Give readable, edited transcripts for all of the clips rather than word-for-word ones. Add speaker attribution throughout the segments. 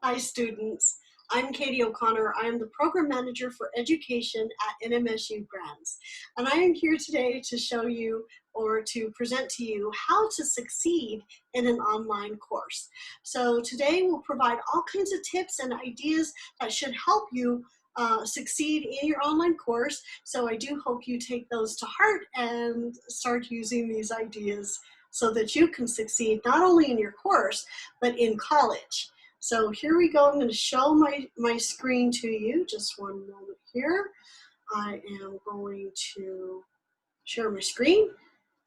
Speaker 1: Hi students, I'm Katie O'Connor. I am the Program Manager for Education at NMSU Brands. And I am here today to show you or to present to you how to succeed in an online course. So today we'll provide all kinds of tips and ideas that should help you succeed in your online course. So I do hope you take those to heart and start using these ideas so that you can succeed not only in your course, but in college. So here we go. I'm going to show my screen to you. Just one moment here. I am going to share my screen.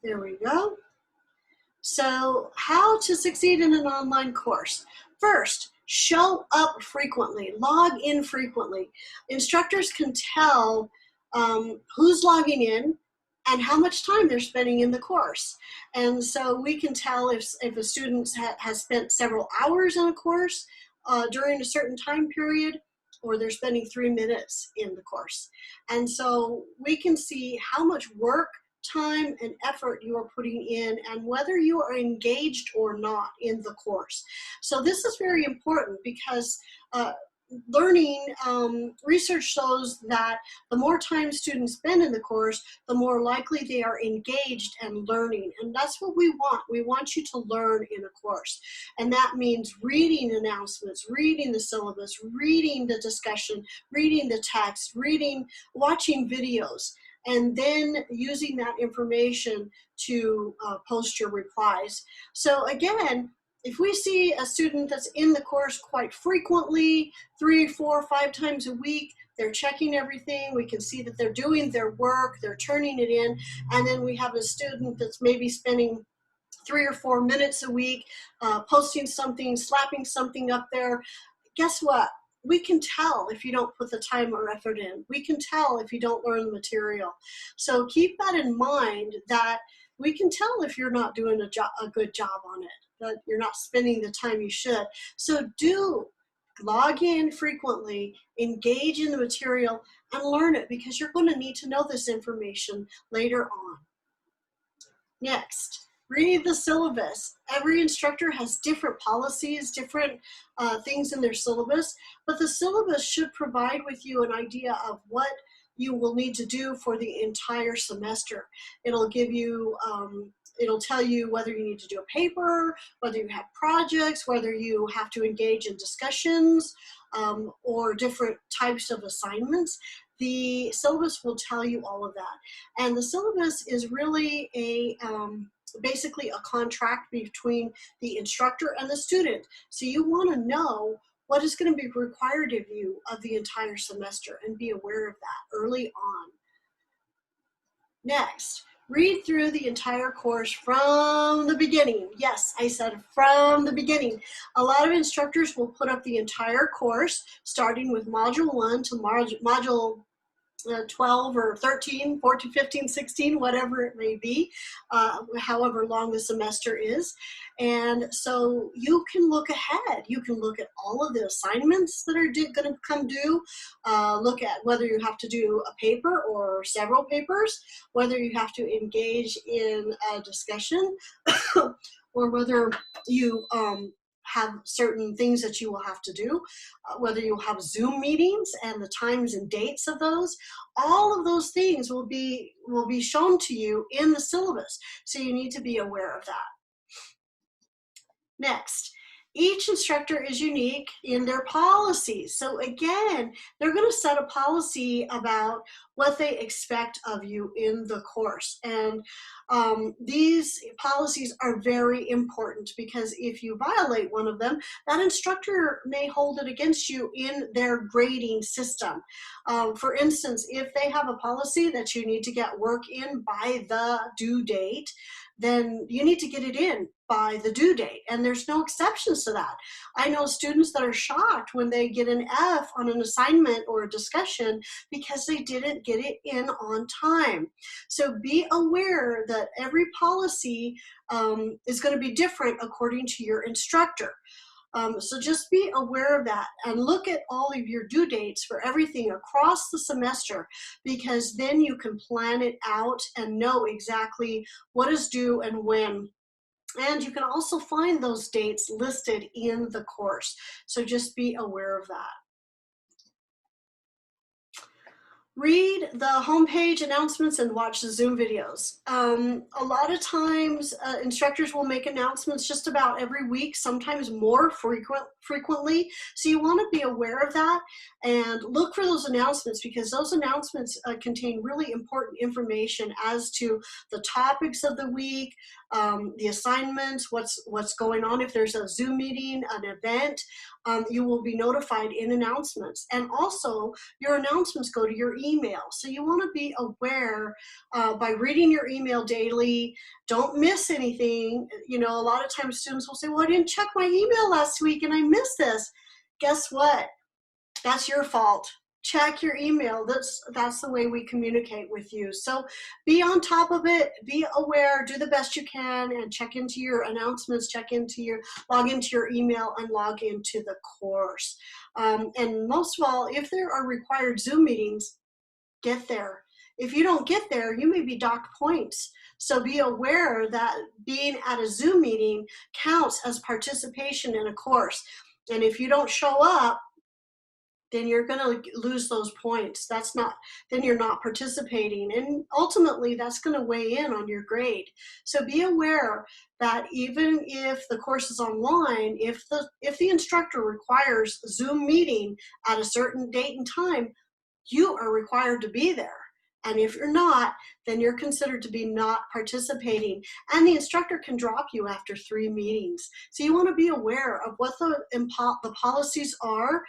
Speaker 1: There we go. So how to succeed in an online course. First, show up frequently, log in frequently. Instructors can tell who's logging in and how much time they're spending in the course. And so we can tell if a student has spent several hours in a course during a certain time period, or they're spending 3 minutes in the course. And so we can see how much work, time, and effort you are putting in and whether you are engaged or not in the course. So this is very important because learning, research shows that the more time students spend in the course, the more likely they are engaged and learning. And that's what we want. We want you to learn in a course. And that means reading announcements, reading the syllabus, reading the discussion, reading the text, watching videos, and then using that information to post your replies. So again, if we see a student that's in the course quite frequently, 3, 4, 5 times a week, they're checking everything, we can see that they're doing their work, they're turning it in, and then we have a student that's maybe spending 3 or 4 minutes a week posting something, slapping something up there. Guess what? We can tell if you don't put the time or effort in. We can tell if you don't learn the material. So keep that in mind, that we can tell if you're not doing a good job on it, that you're not spending the time you should. So do log in frequently, engage in the material, and learn it, because you're going to need to know this information later on. Next, read the syllabus. Every instructor has different policies, different things in their syllabus, but the syllabus should provide with you an idea of what you will need to do for the entire semester. It'll give you, it'll tell you whether you need to do a paper, whether you have projects, whether you have to engage in discussions, or different types of assignments. The syllabus will tell you all of that. And the syllabus is really basically a contract between the instructor and the student. So you want to know what is going to be required of you of the entire semester and be aware of that early on. Next, read through the entire course from the beginning. Yes, I said from the beginning. A lot of instructors will put up the entire course, starting with Module 1 to Module 12 or 13, 14, 15, 16, whatever it may be, however long the semester is. And so you can look ahead. You can look at all of the assignments that are going to come due, look at whether you have to do a paper or several papers, whether you have to engage in a discussion, or whether you have certain things that you will have to do, whether you'll have Zoom meetings and the times and dates of those. All of those things will be shown to you in the syllabus, so you need to be aware of that. Next, each instructor is unique in their policies. So again, they're going to set a policy about what they expect of you in the course. And these policies are very important, because if you violate one of them, that instructor may hold it against you in their grading system. For instance, if they have a policy that you need to get work in by the due date, then you need to get it in by the due date, and there's no exceptions to that. I know students that are shocked when they get an F on an assignment or a discussion because they didn't get it in on time. So be aware that every policy is going to be different according to your instructor. So just be aware of that and look at all of your due dates for everything across the semester, because then you can plan it out and know exactly what is due and when. And you can also find those dates listed in the course. So just be aware of that. Read the homepage announcements and watch the Zoom videos. A lot of times instructors will make announcements just about every week, sometimes more frequently. So you want to be aware of that and look for those announcements, because those announcements contain really important information as to the topics of the week, the assignments, what's going on. If there's a Zoom meeting, an event, you will be notified in announcements. And also your announcements go to your email. So you want to be aware by reading your email daily. Don't miss anything. You know, a lot of times students will say, well, I didn't check my email last week and I missed this. Guess what? That's your fault. Check your email. That's the way we communicate with you. So be on top of it, be aware, do the best you can, and check into your announcements, log into your email, and log into the course. And most of all, if there are required Zoom meetings, get there. If you don't get there, you may be docked points. So be aware that being at a Zoom meeting counts as participation in a course. And if you don't show up, then you're going to lose those points. Then you're not participating. And ultimately, that's going to weigh in on your grade. So be aware that even if the course is online, if the instructor requires a Zoom meeting at a certain date and time, you are required to be there. And if you're not, then you're considered to be not participating. And the instructor can drop you after 3 meetings. So you want to be aware of what the policies are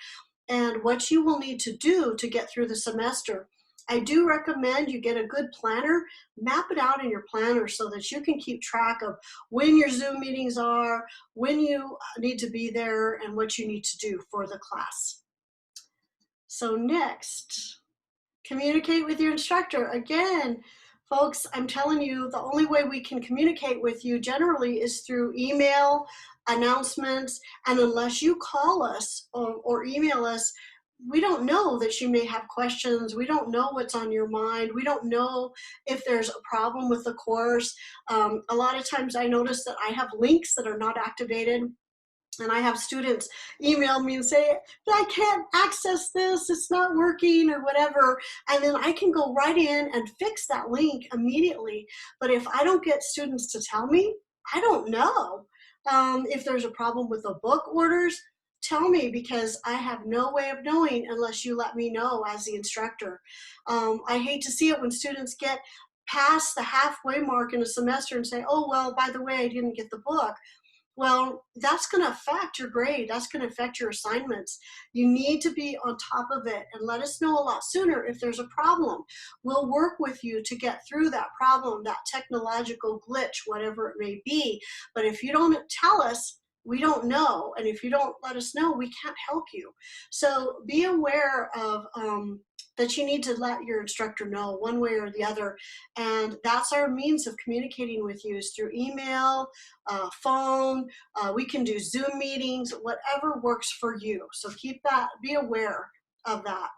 Speaker 1: and what you will need to do to get through the semester. I do recommend you get a good planner, map it out in your planner so that you can keep track of when your Zoom meetings are, when you need to be there, and what you need to do for the class. So next, communicate with your instructor. Again, folks, I'm telling you, the only way we can communicate with you generally is through email, announcements, and unless you call us or email us, we don't know that you may have questions. We don't know what's on your mind. We don't know if there's a problem with the course. A lot of times I notice that I have links that are not activated. And I have students email me and say, I can't access this, it's not working or whatever. And then I can go right in and fix that link immediately. But if I don't get students to tell me, I don't know. If there's a problem with the book orders, tell me, because I have no way of knowing unless you let me know as the instructor. I hate to see it when students get past the halfway mark in a semester and say, oh, well, by the way, I didn't get the book. Well, that's going to affect your grade. That's going to affect your assignments. You need to be on top of it and let us know a lot sooner if there's a problem. We'll work with you to get through that problem, that technological glitch, whatever it may be. But if you don't tell us, we don't know. And if you don't let us know, we can't help you. So be aware of that you need to let your instructor know one way or the other. And that's our means of communicating with you, is through email, phone, we can do Zoom meetings, whatever works for you. So be aware of that.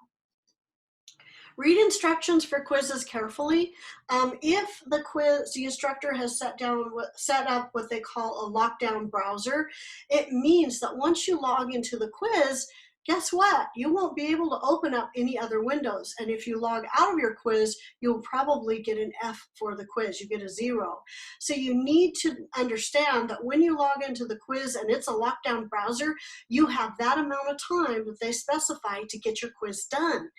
Speaker 1: Read instructions for quizzes carefully. If the instructor has set up what they call a lockdown browser, it means that once you log into the quiz, guess what? You won't be able to open up any other windows. And if you log out of your quiz, you'll probably get an F for the quiz. You get a 0. So you need to understand that when you log into the quiz and it's a lockdown browser, you have that amount of time that they specify to get your quiz done.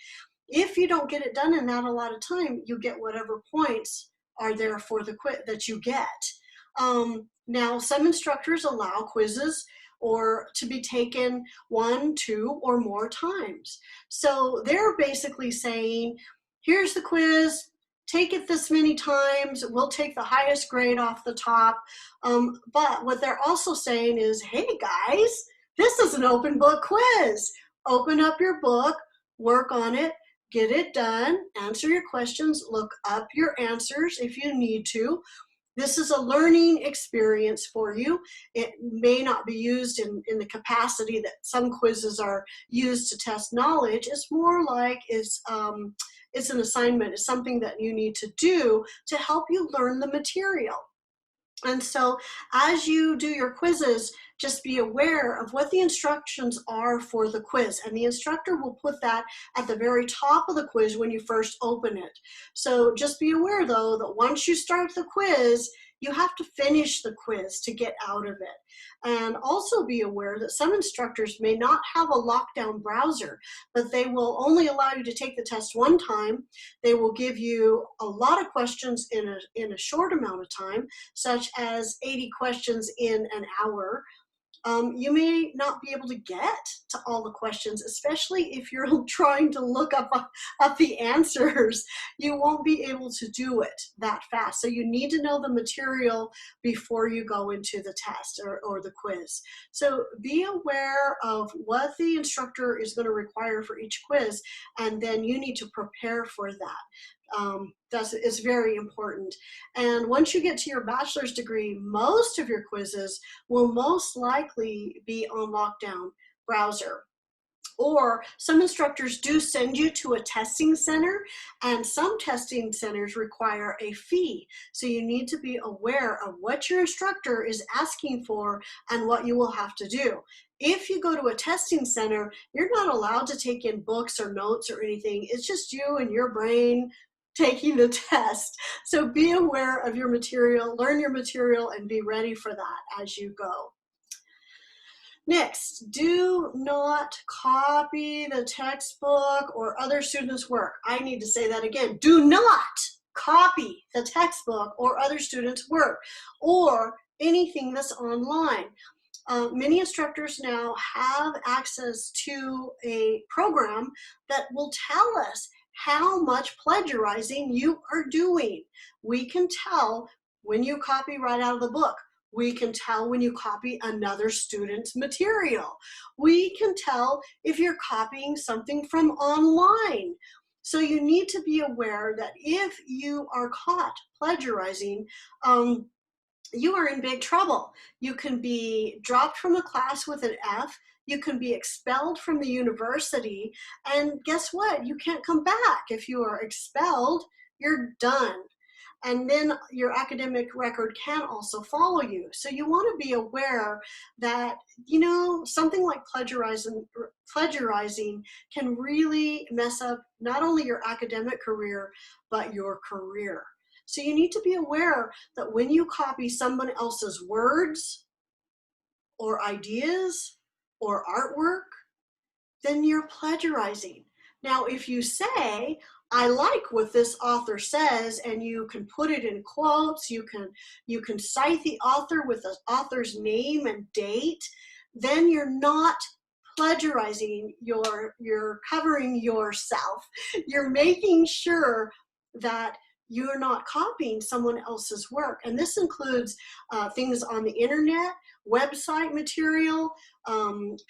Speaker 1: If you don't get it done in that allotted time, you get whatever points are there for the quiz that you get. Now, some instructors allow quizzes or to be taken 1, 2, or more times. So they're basically saying, here's the quiz, take it this many times, we'll take the highest grade off the top. But what they're also saying is, hey guys, this is an open book quiz. Open up your book, work on it, get it done, answer your questions, look up your answers if you need to. This is a learning experience for you. It may not be used in the capacity that some quizzes are used to test knowledge. It's more like it's an assignment. It's something that you need to do to help you learn the material. And so as you do your quizzes, just be aware of what the instructions are for the quiz. And the instructor will put that at the very top of the quiz when you first open it. So just be aware though, that once you start the quiz, you have to finish the quiz to get out of it. And also be aware that some instructors may not have a lockdown browser, but they will only allow you to take the test one time. They will give you a lot of questions in a short amount of time, such as 80 questions in an hour. You may not be able to get to all the questions, especially if you're trying to look up the answers. You won't be able to do it that fast. So you need to know the material before you go into the test or the quiz. So be aware of what the instructor is going to require for each quiz, and then you need to prepare for that. It's very important. And once you get to your bachelor's degree, most of your quizzes will most likely be on lockdown browser. Or some instructors do send you to a testing center, and some testing centers require a fee. So you need to be aware of what your instructor is asking for and what you will have to do. If you go to a testing center, you're not allowed to take in books or notes or anything. It's just you and your brain taking the test. So be aware of your material, learn your material, and be ready for that as you go. Next, do not copy the textbook or other students' work. I need to say that again. Do not copy the textbook or other students' work or anything that's online. Many instructors now have access to a program that will tell us how much plagiarizing you are doing. We can tell when you copy right out of the book. We can tell when you copy another student's material. We can tell if you're copying something from online. So you need to be aware that if you are caught plagiarizing, you are in big trouble. You can be dropped from a class with an F. You can be expelled from the university. And guess what? You can't come back. If you are expelled, you're done. And then your academic record can also follow you. So you want to be aware that, you know, something like plagiarizing can really mess up not only your academic career, but your career. So you need to be aware that when you copy someone else's words or ideas or artwork, then you're plagiarizing. Now, if you say, I like what this author says, and you can put it in quotes, you can cite the author with the author's name and date, then you're not plagiarizing, you're covering yourself. You're making sure that you're not copying someone else's work. And this includes things on the internet, website material,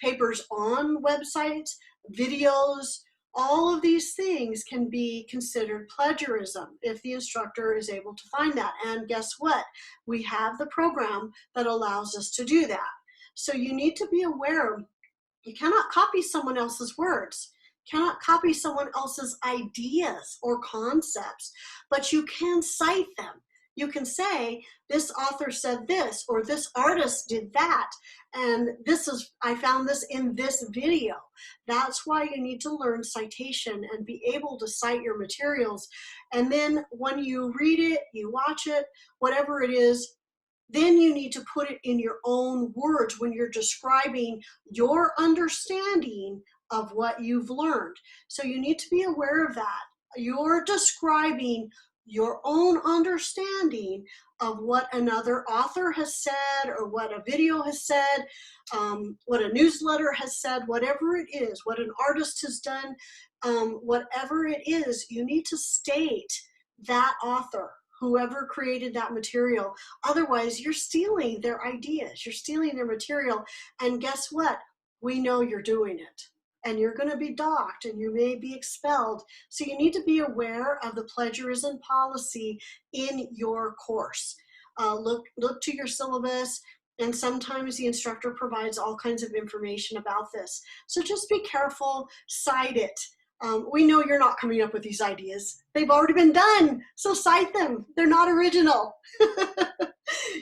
Speaker 1: papers on websites, videos. All of these things can be considered plagiarism if the instructor is able to find that. And guess what? We have the program that allows us to do that. So you need to be aware, you cannot copy someone else's words, cannot copy someone else's ideas or concepts, but you can cite them. You can say, this author said this, or this artist did that, and I found this in this video. That's why you need to learn citation and be able to cite your materials. And then when you read it, you watch it, whatever it is, then you need to put it in your own words when you're describing your understanding of what you've learned. So you need to be aware of that. You're describing your own understanding of what another author has said, or what a video has said, what a newsletter has said, whatever it is, what an artist has done, whatever it is, you need to state that author, whoever created that material. Otherwise, you're stealing their ideas, you're stealing their material, and guess what? We know you're doing it. And you're going to be docked, and you may be expelled. So you need to be aware of the plagiarism policy in your course. Look to your syllabus, and sometimes the instructor provides all kinds of information about this. So just be careful, cite it. We know you're not coming up with these ideas. They've already been done, so cite them. They're not original.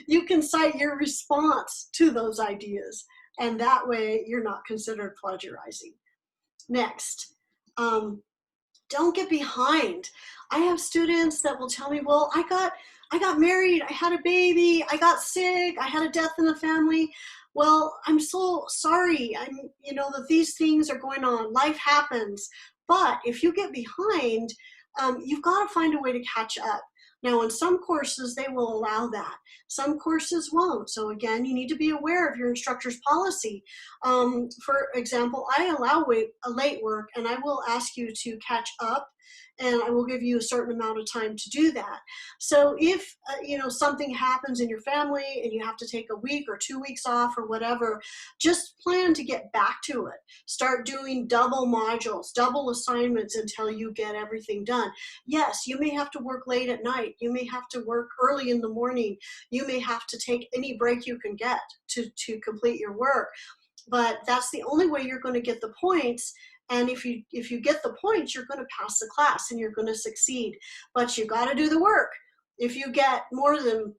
Speaker 1: You can cite your response to those ideas, and that way you're not considered plagiarizing. Next, don't get behind. I have students that will tell me, well, I got married, I had a baby, I got sick, I had a death in the family. Well, I'm so sorry. That these things are going on. Life happens. But if you get behind, you've got to find a way to catch up. Now, in some courses, they will allow that. Some courses won't. So again, you need to be aware of your instructor's policy. For example, I allow late work, and I will ask you to catch up, and I will give you a certain amount of time to do that. So if something happens in your family and you have to take a week or 2 weeks off or whatever, just plan to get back to it. Start doing double modules, double assignments until you get everything done. Yes, you may have to work late at night. You may have to work early in the morning. You may have to take any break you can get to complete your work. But that's the only way you're going to get the points. And if you get the points, you're going to pass the class and you're going to succeed. But you got to do the work. If you get more than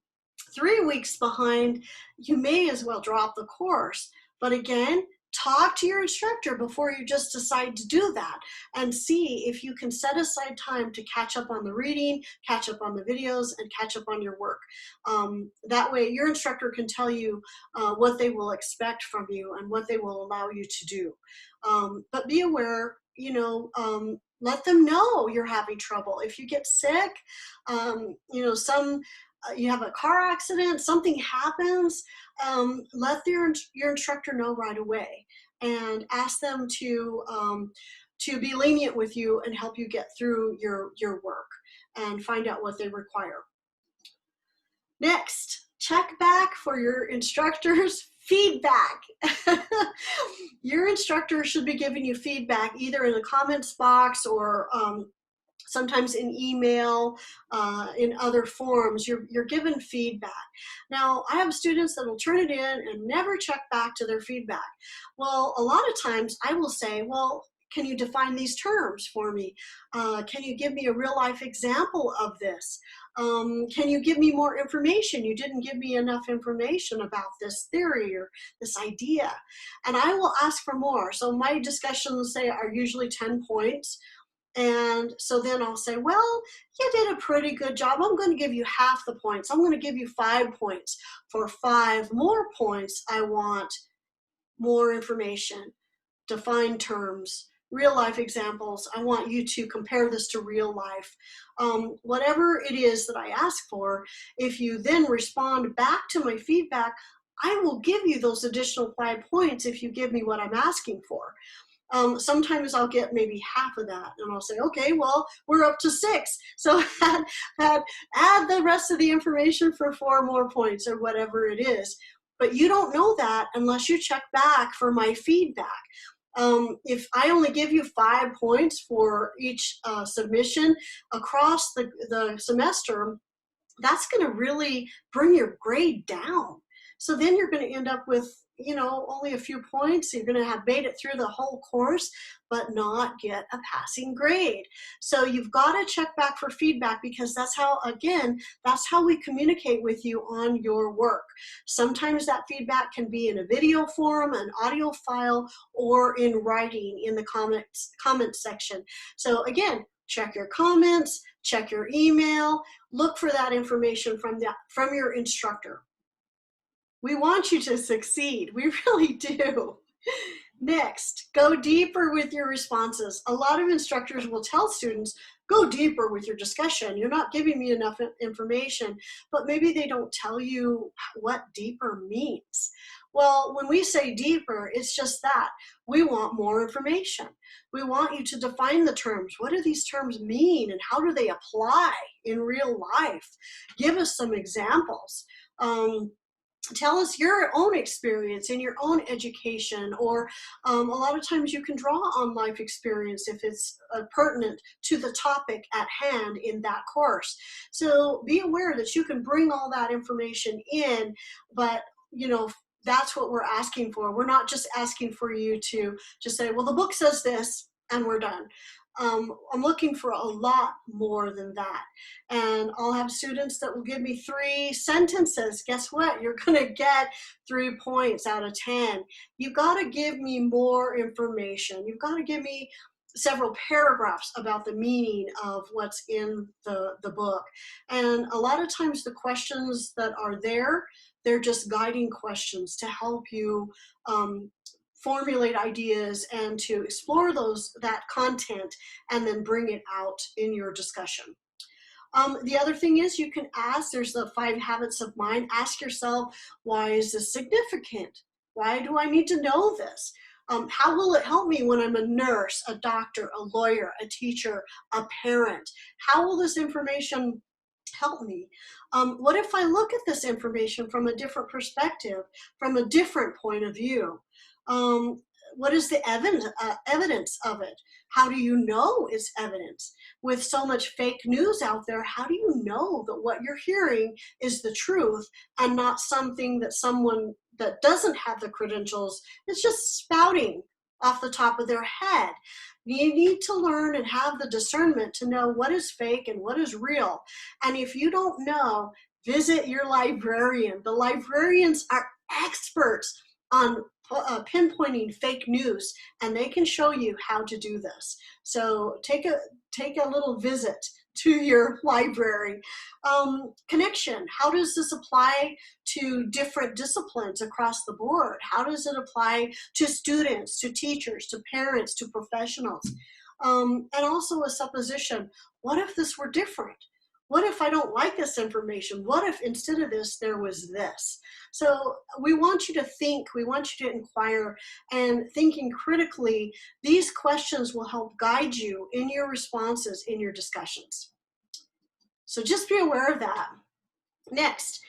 Speaker 1: 3 weeks behind, you may as well drop the course. But again, talk to your instructor before you just decide to do that, and see if you can set aside time to catch up on the reading, catch up on the videos, and catch up on your work. That way your instructor can tell you what they will expect from you and what they will allow you to do. But be aware, let them know you're having trouble. If you get sick, you have a car accident, something happens, let your instructor know right away, and ask them to be lenient with you and help you get through your work, and find out what they require. Next, check back for your instructor's feedback. Your instructor should be giving you feedback either in the comments box or sometimes in email, in other forms. You're given feedback. Now, I have students that will turn it in and never check back to their feedback. Well, a lot of times I will say, well, can you define these terms for me? Can you give me a real life example of this? Can you give me more information? You didn't give me enough information about this theory or this idea. And I will ask for more. So my discussions, say, are usually 10 points. And so then I'll say, well, you did a pretty good job. I'm going to give you half the points. I'm going to give you 5 points. For 5 more points, I want more information, define terms, real life examples. I want you to compare this to real life. Whatever it is that I ask for, if you then respond back to my feedback, I will give you those additional 5 points if you give me what I'm asking for. Sometimes I'll get maybe half of that, and I'll say, okay, well, we're up to 6. So add the rest of the information for 4 more points or whatever it is. But you don't know that unless you check back for my feedback. If I only give you 5 points for each submission across the semester, that's going to really bring your grade down. So then you're going to end up with, only a few points. You're going to have made it through the whole course, but not get a passing grade. So you've got to check back for feedback, because that's how we communicate with you on your work. Sometimes that feedback can be in a video form, an audio file, or in writing in the comments section. So again, check your comments, check your email, look for that information from your instructor. We want you to succeed. We really do. Next, go deeper with your responses. A lot of instructors will tell students, go deeper with your discussion. You're not giving me enough information, but maybe they don't tell you what deeper means. Well, when we say deeper, it's just that. We want more information. We want you to define the terms. What do these terms mean, and how do they apply in real life? Give us some examples. Tell us your own experience in your own education, or a lot of times you can draw on life experience if it's pertinent to the topic at hand in that course. So be aware that you can bring all that information in, but that's what we're asking for. We're not just asking for you to just say, well, the book says this and we're done. I'm looking for a lot more than that. And I'll have students that will give me 3 sentences. Guess what? You're going to get 3 points out of 10. You've got to give me more information. You've got to give me several paragraphs about the meaning of what's in the book. And a lot of times the questions that are there, they're just guiding questions to help you formulate ideas and to explore that content and then bring it out in your discussion. The other thing is you can ask, there's the 5 habits of mind. Ask yourself, why is this significant? Why do I need to know this? How will it help me when I'm a nurse, a doctor, a lawyer, a teacher, a parent? How will this information help me? What if I look at this information from a different perspective, from a different point of view? What is the evidence of it? How do you know it's evidence? With so much fake news out there, how do you know that what you're hearing is the truth and not something that someone that doesn't have the credentials is just spouting off the top of their head? You need to learn and have the discernment to know what is fake and what is real. And if you don't know, visit your librarian. The librarians are experts on pinpointing fake news, and they can show you how to do this. So take a little visit to your library. Connection, how does this apply to different disciplines across the board? How does it apply to students, to teachers, to parents, to professionals? And also a supposition, what if this were different? What if I don't like this information? What if instead of this, there was this? So we want you to think, we want you to inquire, and thinking critically, these questions will help guide you in your responses, in your discussions. So just be aware of that. Next,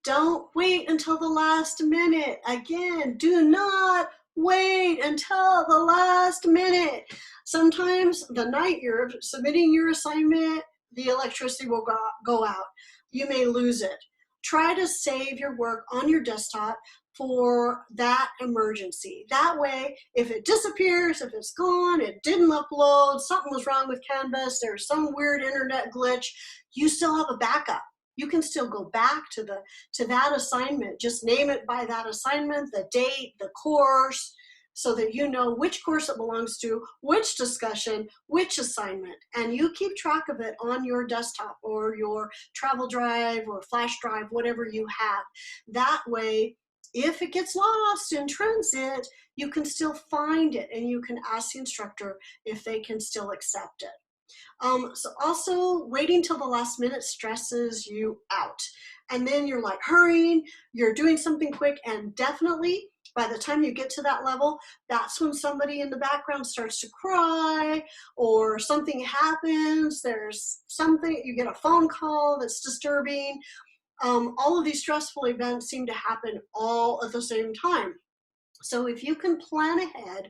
Speaker 1: don't wait until the last minute. Again, do not wait until the last minute. Sometimes the night you're submitting your assignment, the electricity will go out. You may lose it. Try to save your work on your desktop for that emergency. That way, if it disappears, if it's gone, it didn't upload, something was wrong with Canvas, there's some weird internet glitch, you still have a backup. You can still go back to that assignment. Just name it by that assignment, the date, the course, so that you know which course it belongs to, which discussion, which assignment, and you keep track of it on your desktop or your travel drive or flash drive, whatever you have. That way, if it gets lost in transit, you can still find it and you can ask the instructor if they can still accept it. So also, waiting till the last minute stresses you out. And then you're like hurrying, you're doing something quick, and definitely by the time you get to that level, that's when somebody in the background starts to cry or something happens, there's something, you get a phone call that's disturbing. All of these stressful events seem to happen all at the same time. So if you can plan ahead,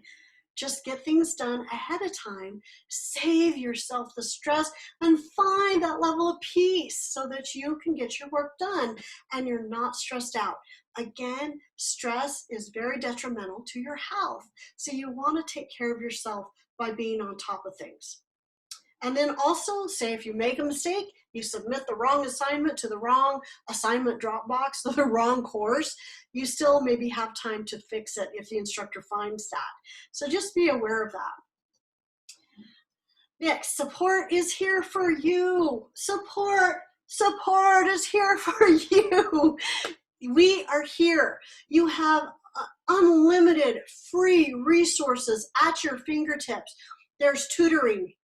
Speaker 1: just get things done ahead of time, save yourself the stress, and find that level of peace so that you can get your work done and you're not stressed out. Again, stress is very detrimental to your health. So you want to take care of yourself by being on top of things. And then also, say if you make a mistake, you submit the wrong assignment to the wrong assignment Dropbox, to the wrong course, you still maybe have time to fix it if the instructor finds that. So just be aware of that. Next, support is here for you. Support is here for you. We are here. You have unlimited free resources at your fingertips. There's tutoring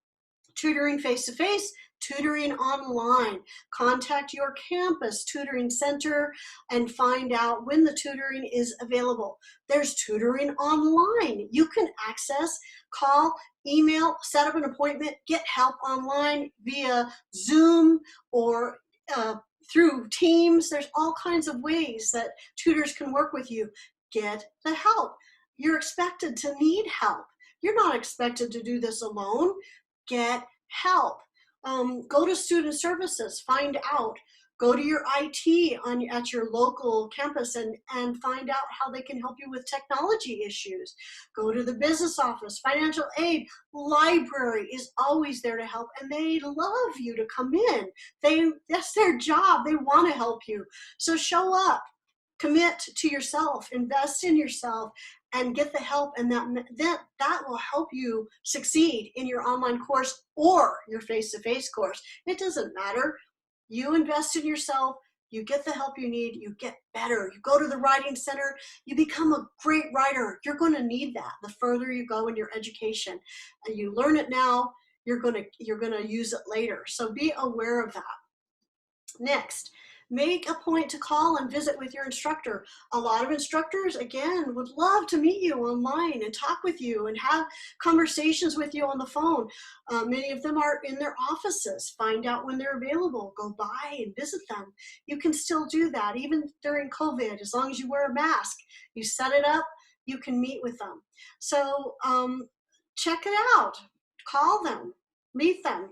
Speaker 1: face-to-face, tutoring online. Contact your campus tutoring center and find out when the tutoring is available. There's tutoring online. You can access, call, email, set up an appointment, get help online via Zoom or through Teams. There's all kinds of ways that tutors can work with you. Get the help. You're expected to need help. You're not expected to do this alone. Get help. Go to student services, find out Go to your IT at your local campus and find out how they can help you with technology issues. Go to the business office, financial aid, library is always there to help, and they love you to come in. That's their job. They want to help you. So show up, commit to yourself, invest in yourself, and get the help, and that will help you succeed in your online course or your face-to-face course. It doesn't matter. You invest in yourself, you get the help you need, you get better. You go to the writing center, you become a great writer. You're going to need that the further you go in your education. And you learn it now, you're going to use it later. So be aware of that. Next, make a point to call and visit with your instructor. A lot of instructors, again, would love to meet you online and talk with you and have conversations with you on the phone. Many of them are in their offices. Find out when they're available. Go by and visit them. You can still do that even during COVID, as long as you wear a mask. You set it up, you can meet with them. So check it out. Call them, meet them.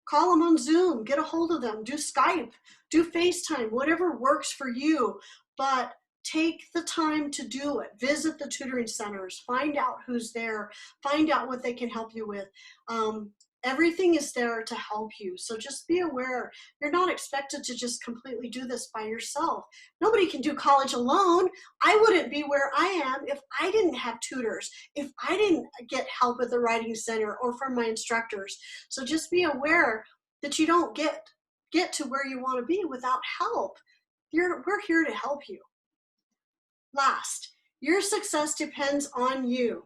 Speaker 1: Call them on Zoom, get a hold of them, do Skype, do FaceTime, whatever works for you, but take the time to do it. Visit the tutoring centers, find out who's there, find out what they can help you with. Everything is there to help you, so just be aware. You're not expected to just completely do this by yourself. Nobody can do college alone. I wouldn't be where I am if I didn't have tutors, if I didn't get help at the Writing Center or from my instructors. So just be aware that you don't get to where you want to be without help. We're here to help you. Last, your success depends on you.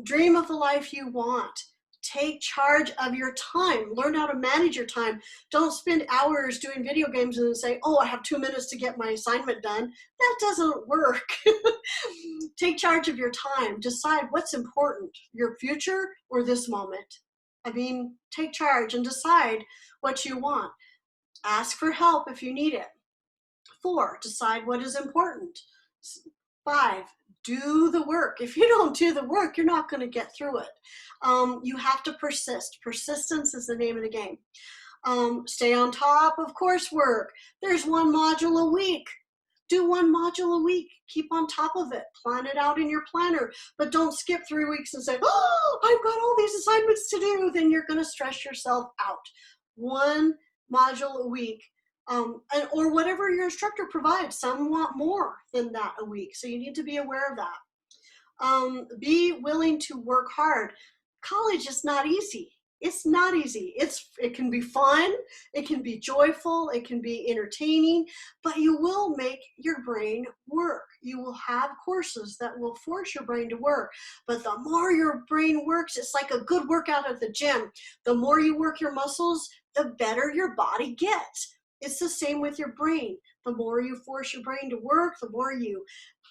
Speaker 1: Dream of the life you want. Take charge of your time. Learn how to manage your time. Don't spend hours doing video games and then say, oh, I have 2 minutes to get my assignment done. That doesn't work. Take charge of your time. Decide what's important, your future or this moment. I mean, take charge and decide what you want. Ask for help if you need it. 4, decide what is important. 5, do the work. If you don't do the work, you're not going to get through it. You have to persist. Persistence is the name of the game. Stay on top of coursework. There's 1 module a week. Do 1 module a week. Keep on top of it. Plan it out in your planner. But don't skip 3 weeks and say, oh, I've got all these assignments to do. Then you're going to stress yourself out. 1 module a week. Or whatever your instructor provides. Some want more than that a week, so you need to be aware of that. Be willing to work hard. College is not easy. It's not easy. It can be fun, it can be joyful, it can be entertaining, but you will make your brain work. You will have courses that will force your brain to work, but the more your brain works, it's like a good workout at the gym. The more you work your muscles, the better your body gets. It's the same with your brain. The more you force your brain to work, the more you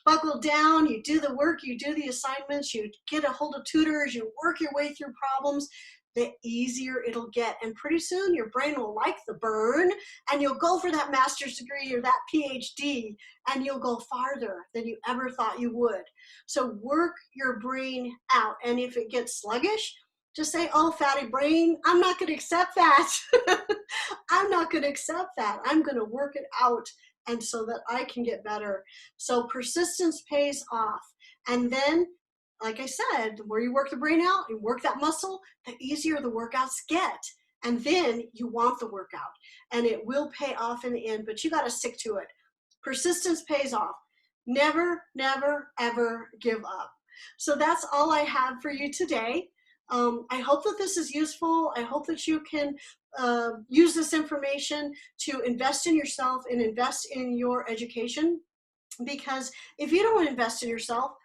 Speaker 1: buckle down, you do the work, you do the assignments, you get a hold of tutors, you work your way through problems, the easier it'll get. And pretty soon your brain will like the burn and you'll go for that master's degree or that PhD and you'll go farther than you ever thought you would. So work your brain out. And if it gets sluggish, just say, oh, fatty brain, I'm not going to accept that. I'm not going to accept that. I'm going to work it out and so that I can get better. So persistence pays off. And then, like I said, the more you work the brain out, you work that muscle, the easier the workouts get. And then you want the workout. And it will pay off in the end, but you got to stick to it. Persistence pays off. Never, never, ever give up. So that's all I have for you today. I hope that this is useful. I hope that you can use this information to invest in yourself and invest in your education, because if you don't invest in yourself,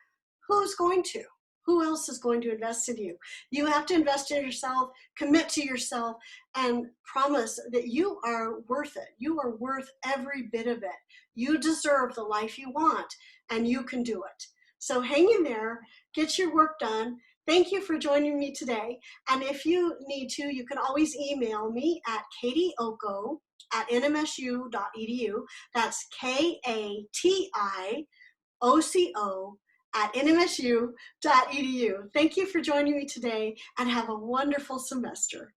Speaker 1: who's going to? Who else is going to invest in you? You have to invest in yourself, commit to yourself, and promise that you are worth it. You are worth every bit of it. You deserve the life you want, and you can do it. So hang in there, get your work done. Thank you for joining me today. And if you need to, you can always email me at katioco@nmsu.edu. That's KATIOCO@nmsu.edu. Thank you for joining me today and have a wonderful semester.